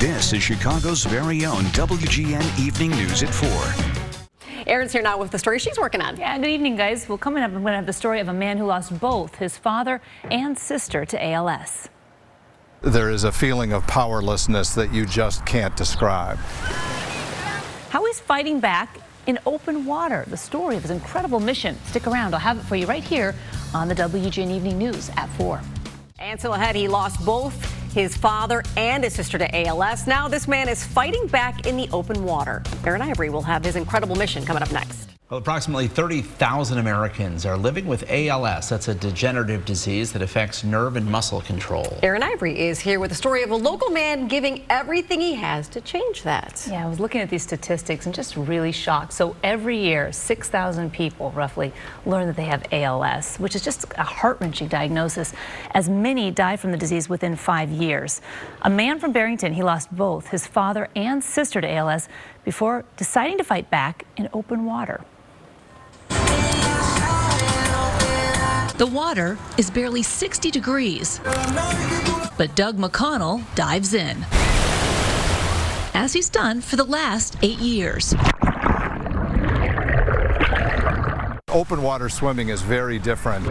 This is Chicago's very own WGN Evening News at 4. Erin's here now with the story she's working on. Yeah, good evening, guys. Well, coming up, I'm going to have the story of a man who lost both his father and sister to ALS. There is a feeling of powerlessness that you just can't describe. How he's fighting back in open water. The story of his incredible mission. Stick around. I'll have it for you right here on the WGN Evening News at 4. And still ahead, he lost both his father and his sister to ALS. Now this man is fighting back in the open water. Erin Ivory will have his incredible mission coming up next. Well, approximately 30,000 Americans are living with ALS. That's a degenerative disease that affects nerve and muscle control. Erin Ivory is here with the story of a local man giving everything he has to change that. Yeah, I was looking at these statistics and just really shocked. So every year, 6,000 people roughly learn that they have ALS, which is just a heart-wrenching diagnosis, as many die from the disease within 5 years. A man from Barrington, he lost both his father and sister to ALS before deciding to fight back in open water. The water is barely 60 degrees, but Doug McConnell dives in, as he's done for the last 8 years. Open water swimming is very different.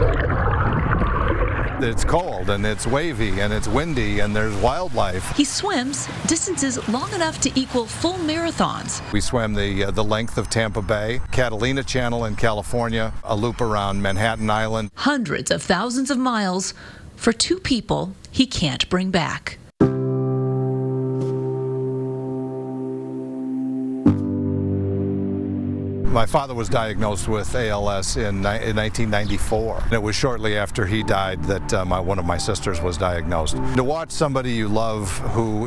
It's cold and it's wavy and it's windy and there's wildlife. He swims distances long enough to equal full marathons. We swam the length of Tampa Bay, Catalina Channel in California, a loop around Manhattan Island. Hundreds of thousands of miles for two people he can't bring back. My father was diagnosed with ALS in 1994. It was shortly after he died that one of my sisters was diagnosed. To watch somebody you love who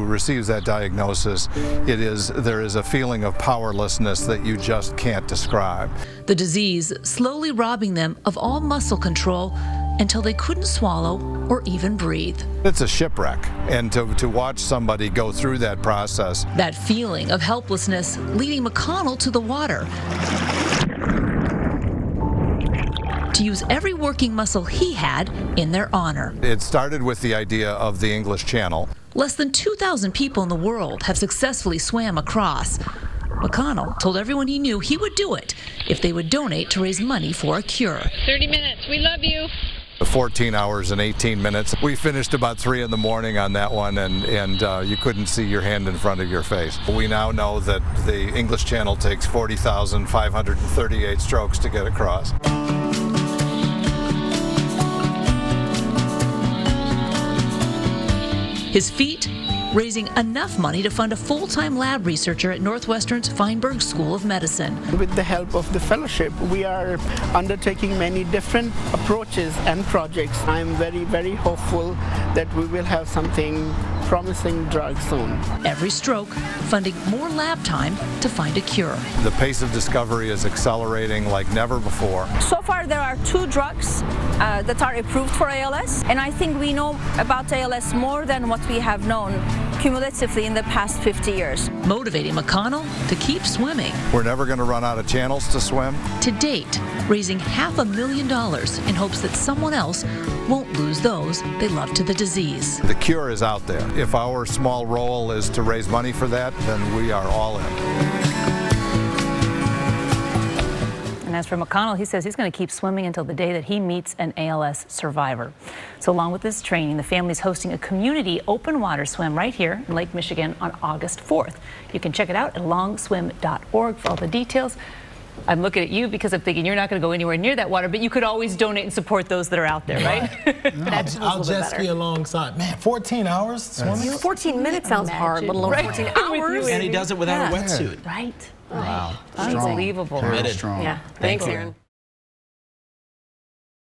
receives that diagnosis, there is a feeling of powerlessness that you just can't describe. The disease slowly robbing them of all muscle control until they couldn't swallow or even breathe. It's a shipwreck, and to watch somebody go through that process. That feeling of helplessness leading McConnell to the water, to use every working muscle he had in their honor. It started with the idea of the English Channel. Less than 2,000 people in the world have successfully swam across. McConnell told everyone he knew he would do it if they would donate to raise money for a cure. 30 minutes, we love you. 14 hours and 18 minutes. We finished about 3 in the morning on that one, and you couldn't see your hand in front of your face. We now know that the English Channel takes 40,538 strokes to get across. His feat, raising enough money to fund a full-time lab researcher at Northwestern's Feinberg School of Medicine. With the help of the fellowship, we are undertaking many different approaches and projects. I'm very, very hopeful that we will have something promising drug soon. Every stroke funding more lab time to find a cure. The pace of discovery is accelerating like never before. So far there are 2 drugs that are approved for ALS, and I think we know about ALS more than what we have known cumulatively in the past 50 years. Motivating McConnell to keep swimming. We're never going to run out of channels to swim. To date, raising $500,000 in hopes that someone else won't lose those they love to the disease. The cure is out there. If our small role is to raise money for that, then we are all in. And as for McConnell, he says he's going to keep swimming until the day that he meets an ALS survivor. So along with this training, the family's hosting a community open water swim right here in Lake Michigan on August 4th. You can check it out at longswim.org for all the details. I'm looking at you because I'm thinking you're not going to go anywhere near that water, but you could always donate and support those that are out there, right? No, I'll just be alongside. Man, 14 hours swimming? 14 minutes sounds hard, let alone 14 hours. And he does it without a wetsuit. Right. Wow. Unbelievable. Very Yeah. Thanks, Erin.